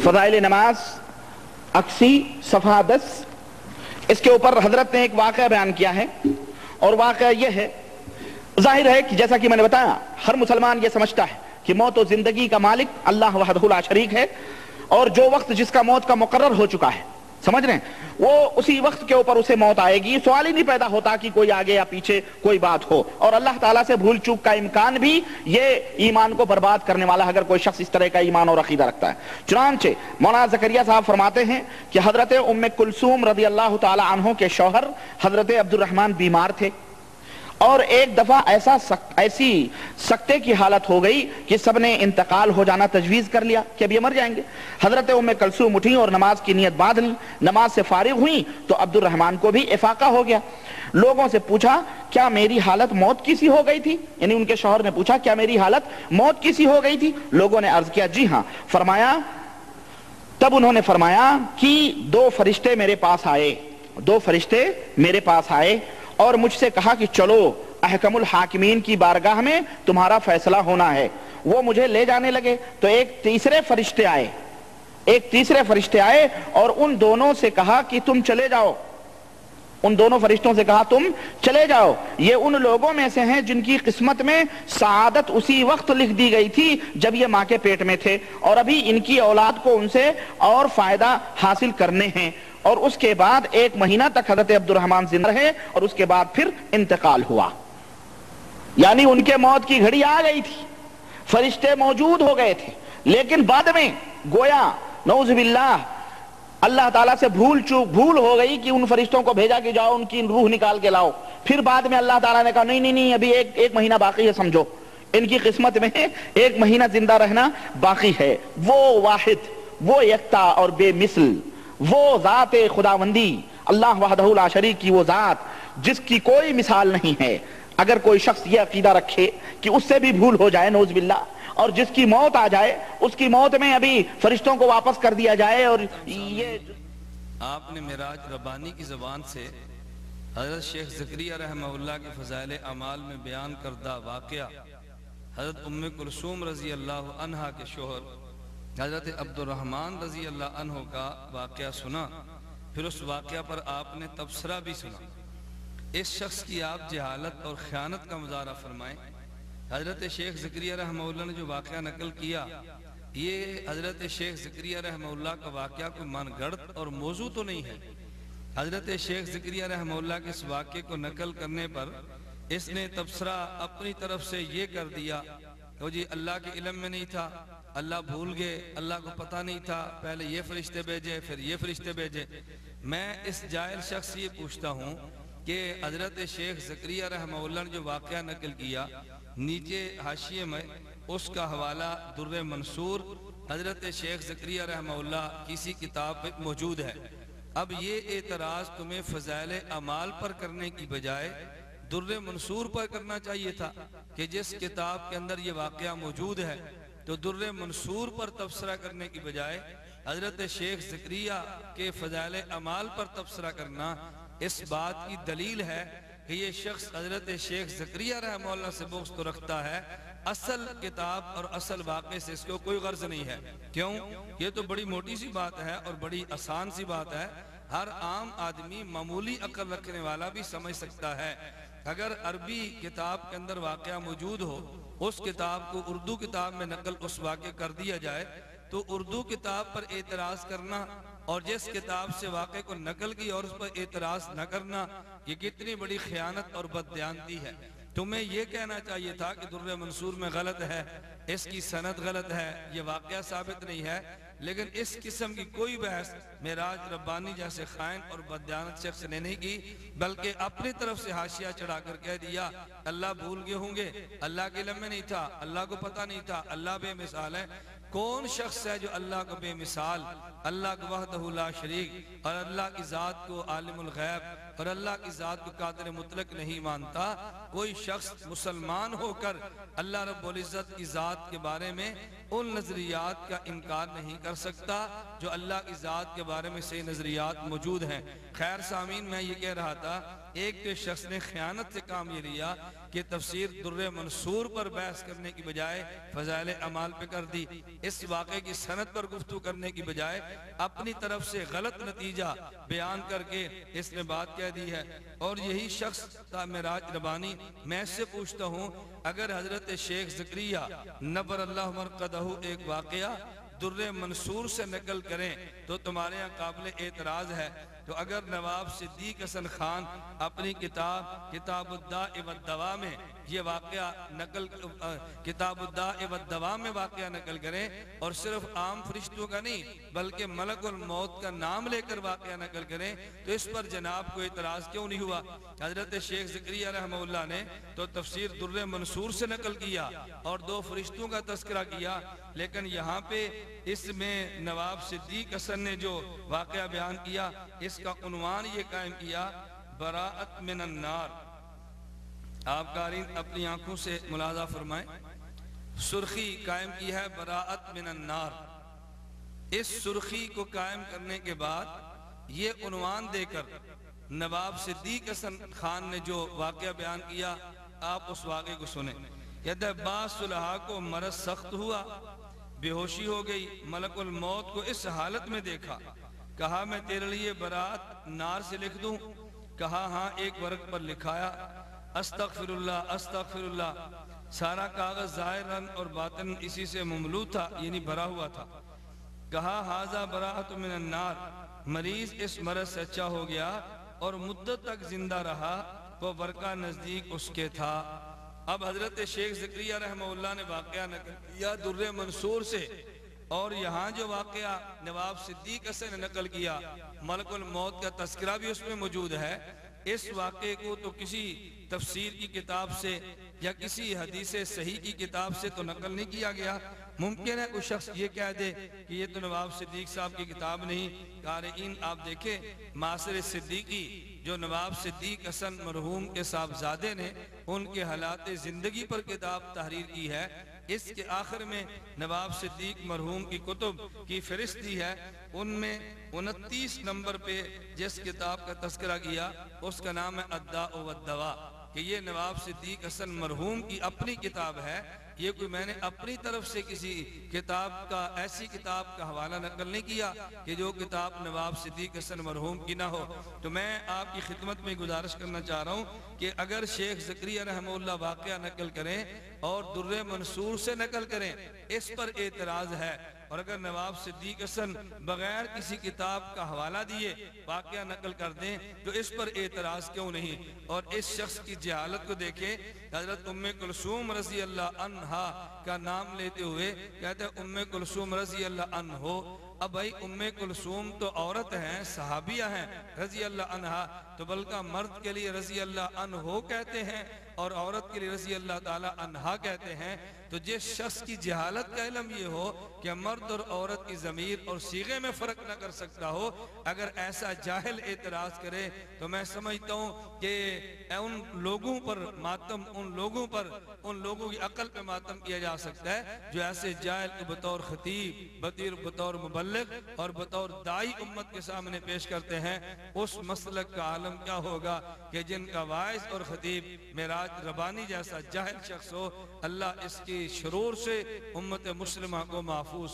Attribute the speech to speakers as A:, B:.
A: फ़ज़ाइल नमाज 80 सफ़हा 10। इसके ऊपर हजरत ने एक वाक़या बयान किया है और वाक़या यह है, जाहिर है कि जैसा कि मैंने बताया, हर मुसलमान यह समझता है कि मौत और जिंदगी का मालिक अल्लाह वहदहु ला शरीक है और जो वक्त जिसका मौत का मुकर्रर हो चुका है, समझ रहे हैं, वो उसी वक्त के ऊपर उसे मौत आएगी। सवाल ही नहीं पैदा होता कि कोई आगे या पीछे कोई बात हो। और अल्लाह ताला से भूल चूक का इम्कान भी ये ईमान को बर्बाद करने वाला अगर कोई शख्स इस तरह का ईमान और अकीदा रखता है। चुनांचे मौलाना ज़करिया साहब फरमाते हैं कि हजरत उम्मे कुलसूम रज़ी अल्लाह ताला अन्हो के शौहर हजरत अब्दुर्रहमान बीमार थे और एक दफा ऐसी सकते की हालत हो गई कि सबने इंतकाल हो जाना तजवीज कर लिया कि अब ये मर जाएंगे। हजरत उम्मे कुलसूम उठी और नमाज की नियत बांध ली। नमाज से फारिग हुई तो अब्दुर्रहमान को भी इफाका हो गया। लोगों से पूछा, क्या मेरी हालत मौत की सी हो गई थी? यानी उनके शौहर ने पूछा, क्या मेरी हालत मौत की सी हो गई थी? लोगों ने अर्ज किया, जी हाँ। फरमाया, तब उन्होंने फरमाया कि दो फरिश्ते मेरे पास आए और मुझसे कहा कि चलो अहकमुल हाकिमीन की बारगाह में तुम्हारा फैसला होना है। वो मुझे ले जाने लगे तो एक तीसरे फरिश्ते आए और उन दोनों से कहा कि तुम चले जाओ। उन दोनों फरिश्तों से कहा तुम चले जाओ। ये उन लोगों में से हैं जिनकी किस्मत में सआदत उसी वक्त लिख दी गई थी जब ये माँ के पेट में थे और अभी इनकी औलाद को उनसे और फायदा हासिल करने हैं। और उसके बाद 1 महीना तक हजरत अब्दुर्रहमान जिंदा रहे और उसके बाद फिर इंतकाल हुआ। यानी उनके मौत की घड़ी आ गई थी, फरिश्ते मौजूद हो गए थे, लेकिन बाद में गोया नऊज़ुबिल्लाह अल्लाह ताला से भूल हो गई कि उन फरिश्तों को भेजा कि जाओ उनकी रूह निकाल के लाओ। फिर बाद में अल्लाह ताला ने कहा नहीं, अभी एक महीना बाकी है, समझो इनकी किस्मत में 1 महीना जिंदा रहना बाकी है। वो वाहिद, वो यक्ता और बेमिसल, वो जात खुदावंदी अल्लाह वहदहु ला शरीक की वो जात जिसकी कोई मिसाल नहीं है। अगर कोई शख्स ये अकीदा रखे कि उससे भी भूल हो जाए नौज़ बिल्लाह, और जिसकी मौत आ जाए उसकी मौत में अभी फरिश्तों को वापस कर दिया जाए। और ये
B: आपने मिराज रब्बानी की ज़बान से हज़रत शेख ज़करिया रहमहुल्लाह के फ़ज़ाइल अमाल में बयान करदा वाक़या हज़रत उम्मे कुलसूम रज़ी अल्लाह अन्हा के शोहर हज़रत अब्दुर्रहमान रज़ी अल्लाह अन्हो का वाक़या सुना। फिर उस वाक़या पर आपने तबसरा भी सुना। इस शख्स की आप जहालत और ख़यानत का मुज़ाहरा फरमाएं। हज़रत शेख ज़करिया रहमहुल्लाह ने जो वाक़या नकल किया, ये हज़रत शेख ज़करिया रहमहुल्लाह का वाक़या कोई मनगढ़ंत और मौजू तो नहीं है। हज़रत शेख ज़करिया रहमहुल्लाह के इस वाक़े को नकल करने पर इसने तबसरा अपनी तरफ से ये कर दिया कि जी अल्लाह के इल्म में नहीं था, अल्लाह भूल गए, अल्लाह को पता नहीं था, पहले ये फरिश्ते भेजे फिर ये फरिश्ते भेजे। मैं इस जाहिल शख्स से ये पूछता हूँ कि हज़रत शेख ज़करिया रहमहुल्लाह ने जो वाक़या नकल किया, नीचे हाशिए में उसका हवाला दुर्रे मंसूर हज़रत शेख ज़करिया रहमहुल्लाह किसी किताब में मौजूद है। अब ये एतराज़ तुम्हें फ़ज़ाइल अमाल पर करने की बजाय दुर्रे मंसूर पर करना चाहिए था कि जिस किताब के अंदर ये वाक़या मौजूद है। तो दुर्रे मंसूर पर तबसरा करने की बजाय हज़रत शेख ज़करिया के फ़ज़ाइल अमाल पर तबसरा करना इस बात की दलील है कि ये शख्स हज़रत शेख ज़करिया रहमहुल्लाह से बुग़्ज़ तो रखता है, असल किताब और असल वाक़े से इसको कोई गर्ज नहीं है। क्यों? ये तो बड़ी मोटी सी बात है और बड़ी आसान सी बात है, हर आम आदमी मामूली अक्ल रखने वाला भी समझ सकता है। अगर अरबी किताब के अंदर वाक़या मौजूद हो, उस किताब को उर्दू किताब में नकल उस वाक़े कर दिया जाए तो उर्दू किताब पर एतराज़ करना और जिस किताब से वाक़े को नकल की और उस पर एतराज़ न करना, ये कितनी बड़ी ख़यानत और बददयानती है। तुम्हें यह कहना चाहिए था कि दुर्रे मंसूर में गलत है, इसकी सनद गलत है, ये वाक़या साबित नहीं है। लेकिन इस किस्म की कोई बहस मिराज रब्बानी जैसे खाइन और बददयानत शख्स ने नहीं की, बल्कि अपनी तरफ से हाशिया चढ़ाकर कह दिया अल्लाह भूल गए होंगे, अल्लाह के इल्म में नहीं था, अल्लाह को पता नहीं था, अल्लाह बेमिसाल है। कौन शख्स है जो अल्लाह को बेमिसाल, अल्लाह को वहदहु ला शरीक और अल्लाह की ज़ात को आलिमुल गैब और अल्लाह की ज़ात को कादिर मुतलक नहीं मानता? कोई शख्स मुसलमान होकर अल्लाह रब्बुल इज़्ज़त की ज़ात के बारे में उन नज़रियात का इनकार नहीं कर सकता जो अल्लाह की ज़ात के बारे में सही नज़रियात मौजूद हैं। खैर सामीन, मैं ये कह रहा था, एक तो शख्स ने ख़यानत से काम ये लिया कि तफसीर दुर्रे मंसूर पर बहस करने की बजाय फजाइल अमाल पे कर दी। इस वाक़े की सनद पर गुफ्तगू करने की बजाय अपनी तरफ से गलत नतीजा बयान करके इसने बात कह दी है। और यही शख्स था मेराज रबानी। मैं इससे पूछता हूँ, अगर हजरत शेख ज़करिया नबर अल्लाह मरक़दहू एक वाक़या दुर्रे मंसूर से नकल करें तो तुम्हारे यहाँ काबिल एतराज़ है। तो अगर नवाब सिद्दीक हसन खान अपनी किताब किताबुद्दाअ में ये वाक़या नकल किताबुद्दाअ में वाक़या नकल करें और सिर्फ आम फरिश्तों का नहीं बल्कि मलकुल मौत का नाम लेकर वाक़या नकल करें, तो इस पर जनाब को एतराज़ क्यों नहीं हुआ? हजरत शेख ज़करिया रहमहुल्लाह ने तो तफसीर दुर्रे मंसूर से नकल किया और दो फरिश्तों का तस्करा किया, लेकिन यहाँ पे इसमें नवाब सिद्दीक हसन ने जो वाक़या बयान किया इसका उन्वान ये कायम किया, बराअत मिनन नार। आप कारीन अपनी आंखों से मुलाजा फरमाएं, सुर्खी कायम की है बराअत मिनन नार। इस सुर्खी को कायम करने के बाद ये उन्वान देकर नवाब सिद्दीक हसन खान ने जो वाक़या बयान किया, आप उस वाक़े को सुने। कहते बासुलहा को मरज सख्त हुआ, बेहोशी हो गई, मलकुल मौत को इस हालत में देखा, कहा मैं तेरे लिए बरात नार से लिख दूं? कहा हाँ, एक वर्क पर लिखाया अस्तगफिरुल्लाह अस्तगफिरुल्लाह। सारा कागज ज़ाहिरन और बातिन इसी से ममलू था, यानी भरा हुआ था। कहा हाजा बराअतु मिनन नार। मरीज इस मरज से अच्छा हो गया और मुद्दत तक जिंदा रहा, वो वर्का नजदीक उसके था। अब हजरत शेख ज़करिया रहमहुल्लाह ने वाक़या नकल किया दुर्रे मंसूर से, और यहाँ जो वाक़या नवाब सिद्दीक हसन ने नकल किया मलकुल मौत का तस्करा भी उसमें मौजूद है। इस वाक़े को तो किसी तफसीर की किताब से या किसी हदीस सही की किताब से तो नकल नहीं किया गया। मुमकिन है कोई शख्स ये कह दे कि ये तो नवाब सिद्दीक साहब की किताब नहीं। क़ारिईन आप देखें, मासिर सिद्दीकी जो नवाब सिद्दीक हसन मरहूम के साहबजादे ने उनके हालात ज़िंदगी पर किताब तहरीर की है, इसके आखिर में नवाब सिद्दीक मरहूम की कुतुब की फहरिस्त दी है। उनमें 29 नंबर पे जिस किताब का तस्करा किया उसका नाम है अद्दाअ वद्दवा, कि ये नवाब सिद्दीक हसन मरहूम की अपनी किताब है। ये कोई मैंने अपनी तरफ से किसी किताब का ऐसी किताब का हवाला नकल नहीं किया कि जो किताब नवाब सिद्दीक हसन मरहूम की ना हो। तो मैं आपकी खिदमत में गुजारिश करना चाह रहा हूँ कि अगर शेख ज़करिया रहमहुल्लाह वाक़या नकल करें और दुर्रे मंसूर से नकल करें, इस पर एतराज़ है। और अगर नवाब सिद्दीक हसन बगैर किसी किताब का हवाला दिए वाक़या नकल कर दें तो इस पर एतराज़ क्यों नहीं? और इस शख्स की जहालत को देखें, हज़रत उम्मे कुलसूम रज़ी अल्लाह अन्हा का नाम लेते हुए कहते हैं उम्मे कुलसूम रज़ी अल्लाह अन्हो। अब भाई उम्मे कुलसूम तो औरत हैं, सहाबिया हैं रज़ी अल्लाह अन्हा, तो बल्कि मर्द के लिए रज़ी अल्लाह अन्हो कहते हैं और औरत के लिए रज़ी अल्लाह ताला अन्हा कहते हैं। तो जिस शख्स की जहालत का इल्म ये हो कि मर्द और औरत की ज़मीर और सीगे में फ़र्क न कर सकता हो, अगर ऐसा जाहिल एतराज़ करे तो मैं समझता हूँ कि उन लोगों पर मातम, उन लोगों की अकल पे मातम किया जा सकता है जो ऐसे जाहिल को बतौर खतीब, बतौर मुबल्लिग और बतौर दाई उम्मत के सामने पेश करते हैं। उस मसलक का आलम क्या होगा कि जिनका वाइज और खतीब मेराज रबानी जैसा जाहिल शख्स हो। अल्लाह इसकी शरूर से उम्मत मुस्लिमा को महफूज